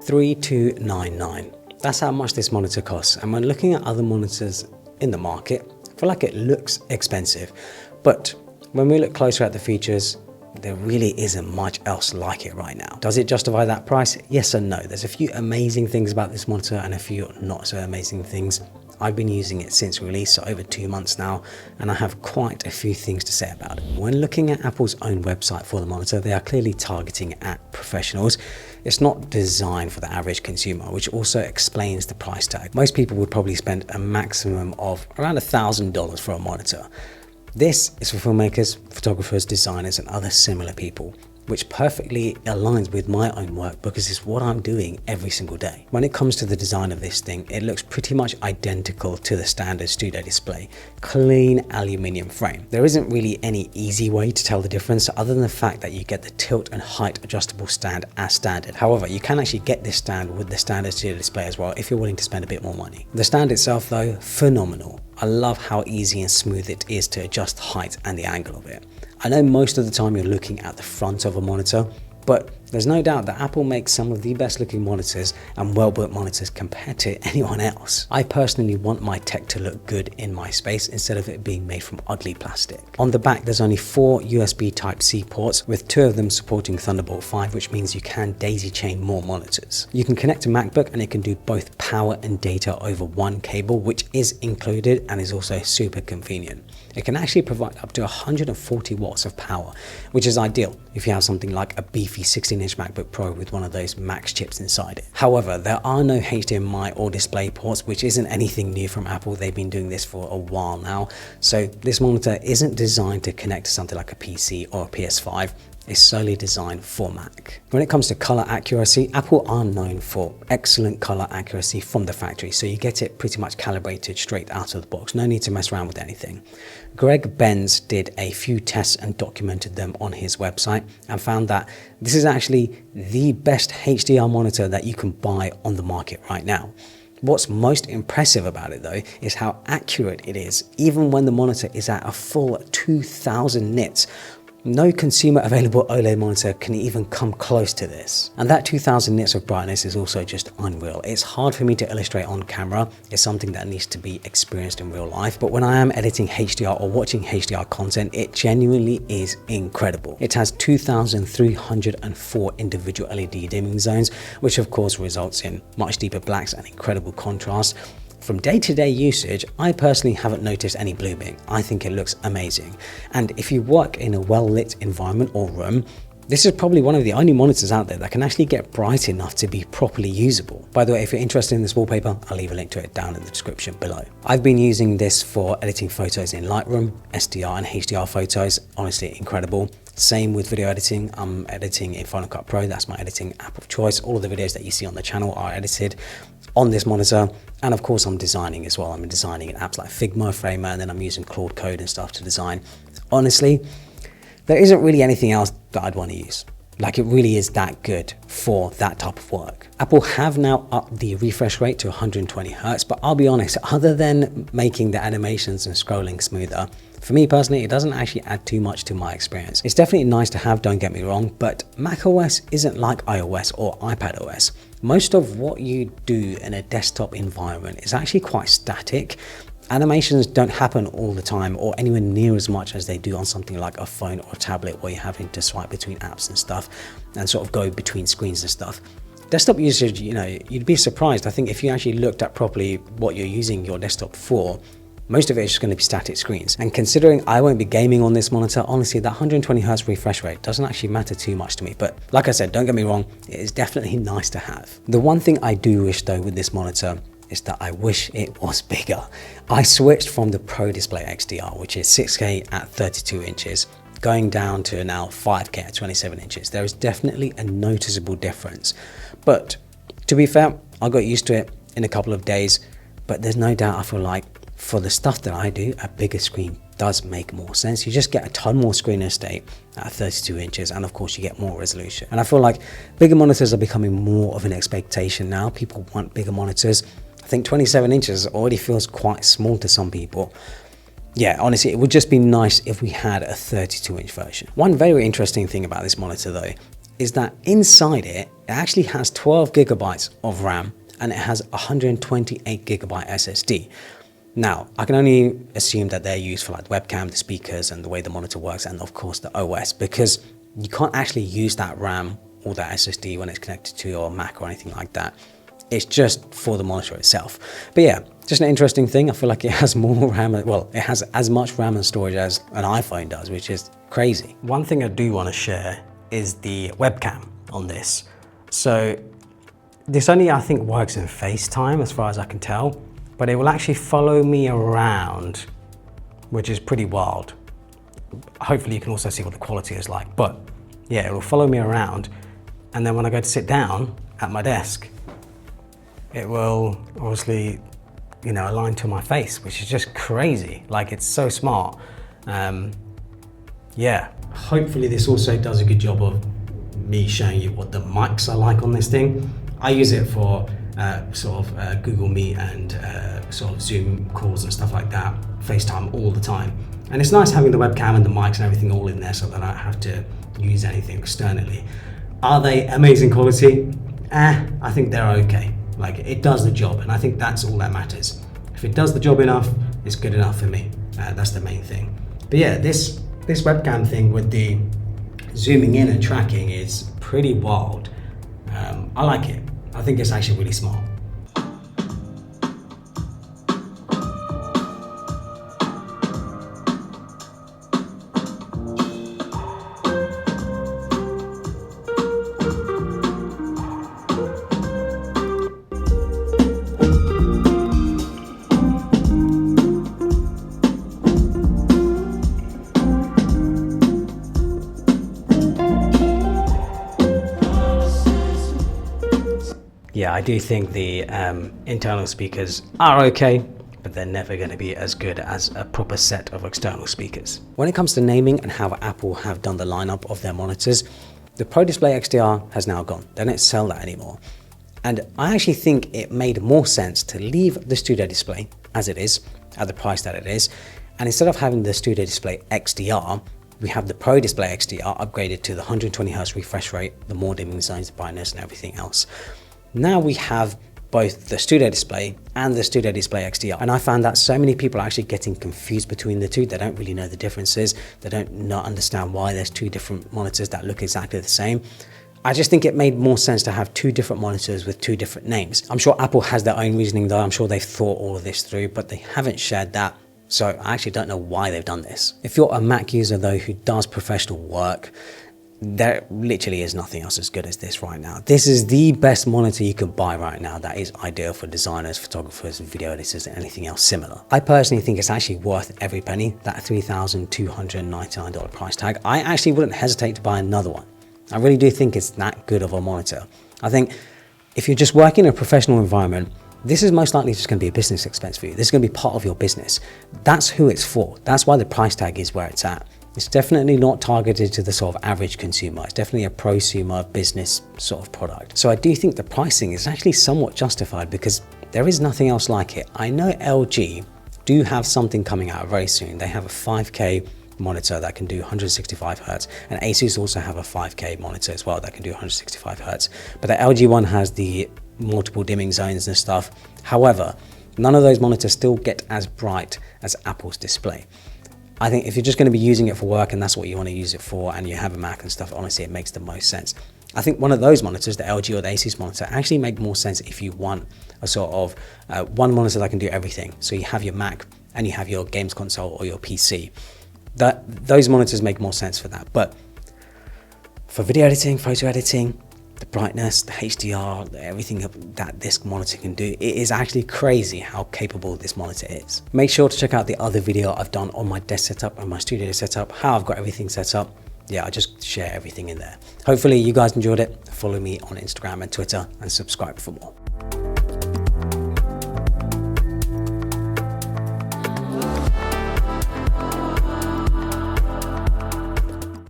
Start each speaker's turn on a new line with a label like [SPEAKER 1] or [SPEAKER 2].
[SPEAKER 1] $3,299. That's how much this monitor costs. And when looking at other monitors in the market, I feel like it looks expensive. But when we look closer at the features, there really isn't much else like it right now. Does it justify that price? Yes and no. There's a few amazing things about this monitor and a few not so amazing things. I've been using it since release, so over 2 months now, and I have quite a few things to say about it. When looking at Apple's own website for the monitor, they are clearly targeting at professionals. It's not designed for the average consumer, which also explains the price tag. Most people would probably spend a maximum of around $1,000 for a monitor. This is for filmmakers, photographers, designers, and other similar people, which perfectly aligns with my own work because it's what I'm doing every single day. When it comes to the design of this thing, it looks pretty much identical to the standard studio display. Clean aluminium frame. There isn't really any easy way to tell the difference other than the fact that you get the tilt and height adjustable stand as standard. However, you can actually get this stand with the standard studio display as well if you're willing to spend a bit more money. The stand itself though, phenomenal. I love how easy and smooth it is to adjust the height and the angle of it. I know most of the time you're looking at the front of a monitor, but there's no doubt that Apple makes some of the best looking monitors and well-built monitors compared to anyone else. I personally want my tech to look good in my space instead of it being made from ugly plastic. On the back, there's only 4 USB Type-C ports, with 2 of them supporting Thunderbolt 5, which means you can daisy chain more monitors. You can connect a MacBook and it can do both power and data over one cable, which is included and is also super convenient. It can actually provide up to 140 watts of power, which is ideal if you have something like a beefy 16-inch MacBook Pro with one of those Max chips inside it. However, there are no HDMI or display ports, which isn't anything new from Apple. They've been doing this for a while now. So this monitor isn't designed to connect to something like a PC or a PS5. Is solely designed for Mac. When it comes to color accuracy, Apple are known for excellent color accuracy from the factory, so you get it pretty much calibrated straight out of the box. No need to mess around with anything. Greg Benz did a few tests and documented them on his website and found that this is actually the best HDR monitor that you can buy on the market right now. What's most impressive about it though is how accurate it is, even when the monitor is at a full 2000 nits. No consumer available OLED monitor can even come close to this. And that 2000 nits of brightness is also just unreal. It's hard for me to illustrate on camera. It's something that needs to be experienced in real life. But when I am editing HDR or watching HDR content, it genuinely is incredible. It has 2,304 individual LED dimming zones, which of course results in much deeper blacks and incredible contrast. From day-to-day usage, I personally haven't noticed any blooming. I think it looks amazing. And if you work in a well-lit environment or room, this is probably one of the only monitors out there that can actually get bright enough to be properly usable. By the way, if you're interested in this wallpaper, I'll leave a link to it down in the description below. I've been using this for editing photos in Lightroom, SDR and HDR photos. Honestly, incredible. Same with video editing. I'm editing in Final Cut Pro. That's my editing app of choice. All of the videos that you see on the channel are edited on this monitor. And of course, I'm designing as well. I'm designing in apps like Figma, Framer, and then I'm using Claude Code and stuff to design. Honestly, there isn't really anything else that I'd want to use. Like, it really is that good for that type of work. Apple have now upped the refresh rate to 120 Hz, but I'll be honest, other than making the animations and scrolling smoother, for me personally, it doesn't actually add too much to my experience. It's definitely nice to have, don't get me wrong, but macOS isn't like iOS or iPadOS. Most of what you do in a desktop environment is actually quite static. Animations don't happen all the time or anywhere near as much as they do on something like a phone or a tablet where you're having to swipe between apps and stuff and sort of go between screens and stuff. Desktop usage, you know, you'd be surprised. I think if you actually looked at properly what you're using your desktop for, most of it is just going to be static screens. And considering I won't be gaming on this monitor, honestly, that 120 Hz refresh rate doesn't actually matter too much to me. But like I said, don't get me wrong, it is definitely nice to have. The one thing I do wish though with this monitor is that I wish it was bigger. I switched from the Pro Display XDR, which is 6K at 32 inches, going down to now 5K at 27 inches. There is definitely a noticeable difference. But to be fair, I got used to it in a couple of days, but there's no doubt I feel like for the stuff that I do, a bigger screen does make more sense. You just get a ton more screen estate at 32 inches, and of course you get more resolution. And I feel like bigger monitors are becoming more of an expectation now. People want bigger monitors. I think 27 inches already feels quite small to some people. Yeah, honestly, it would just be nice if we had a 32-inch version. One very interesting thing about this monitor though is that inside it actually has 12 gigabytes of RAM and it has 128 gigabyte SSD. Now, I can only assume that they're used for like the webcam, the speakers, and the way the monitor works, and of course the OS, because you can't actually use that RAM or that SSD when it's connected to your Mac or anything like that. It's just for the monitor itself. But yeah, just an interesting thing. I feel like it has more RAM, well, it has as much RAM and storage as an iPhone does, which is crazy. One thing I do want to share is the webcam on this. So this only, I think, works in FaceTime as far as I can tell, but it will actually follow me around, which is pretty wild. Hopefully you can also see what the quality is like, but yeah, it will follow me around. And then when I go to sit down at my desk, it will obviously, you know, align to my face, which is just crazy. Like, it's so smart. Yeah, hopefully this also does a good job of me showing you what the mics are like on this thing. I use it for Google Meet and sort of Zoom calls and stuff like that, FaceTime all the time. And it's nice having the webcam and the mics and everything all in there so that I don't have to use anything externally. Are they amazing quality? I think they're okay. Like, it does the job, and I think that's all that matters. If it does the job enough, it's good enough for me. That's the main thing. But yeah, this webcam thing with the zooming in and tracking is pretty wild. I like it. I think it's actually really smart. Yeah, I do think the internal speakers are okay, but they're never going to be as good as a proper set of external speakers. When it comes to naming and how Apple have done the lineup of their monitors, the Pro Display XDR has now gone. They don't sell that anymore. And I actually think it made more sense to leave the Studio Display as it is, at the price that it is, and instead of having the Studio Display XDR, we have the Pro Display XDR upgraded to the 120Hz refresh rate, the more dimming zones, the brightness, and everything else. Now we have both the Studio Display and the Studio Display XDR. And I found that so many people are actually getting confused between the two. They don't really know the differences. They don't not understand why there's two different monitors that look exactly the same. I just think it made more sense to have two different monitors with two different names. I'm sure Apple has their own reasoning though. I'm sure they've thought all of this through, but they haven't shared that. So I actually don't know why they've done this. If you're a Mac user though who does professional work, there literally is nothing else as good as this right now. This is the best monitor you could buy right now that is ideal for designers, photographers, video editors, and anything else similar. I personally think it's actually worth every penny, that $3,299 price tag. I actually wouldn't hesitate to buy another one. I really do think it's that good of a monitor. I think if you're just working in a professional environment, this is most likely just going to be a business expense for you. This is going to be part of your business. That's who it's for. That's why the price tag is where it's at. It's definitely not targeted to the sort of average consumer. It's definitely a prosumer business sort of product. So I do think the pricing is actually somewhat justified because there is nothing else like it. I know LG do have something coming out very soon. They have a 5K monitor that can do 165 Hz, and Asus also have a 5K monitor as well that can do 165 Hz. But the LG one has the multiple dimming zones and stuff. However, none of those monitors still get as bright as Apple's display. I think if you're just going to be using it for work and that's what you want to use it for and you have a Mac and stuff, honestly, it makes the most sense. I think one of those monitors, the LG or the Asus monitor, actually make more sense if you want a sort of one monitor that can do everything. So you have your Mac and you have your games console or your PC. Those monitors make more sense for that. But for video editing, photo editing, the brightness, the HDR, everything that this monitor can do, it is actually crazy how capable this monitor is. Make sure to check out the other video I've done on my desk setup and my studio setup, how I've got everything set up. Yeah, I just share everything in there. Hopefully you guys enjoyed it. Follow me on Instagram and Twitter and subscribe for more.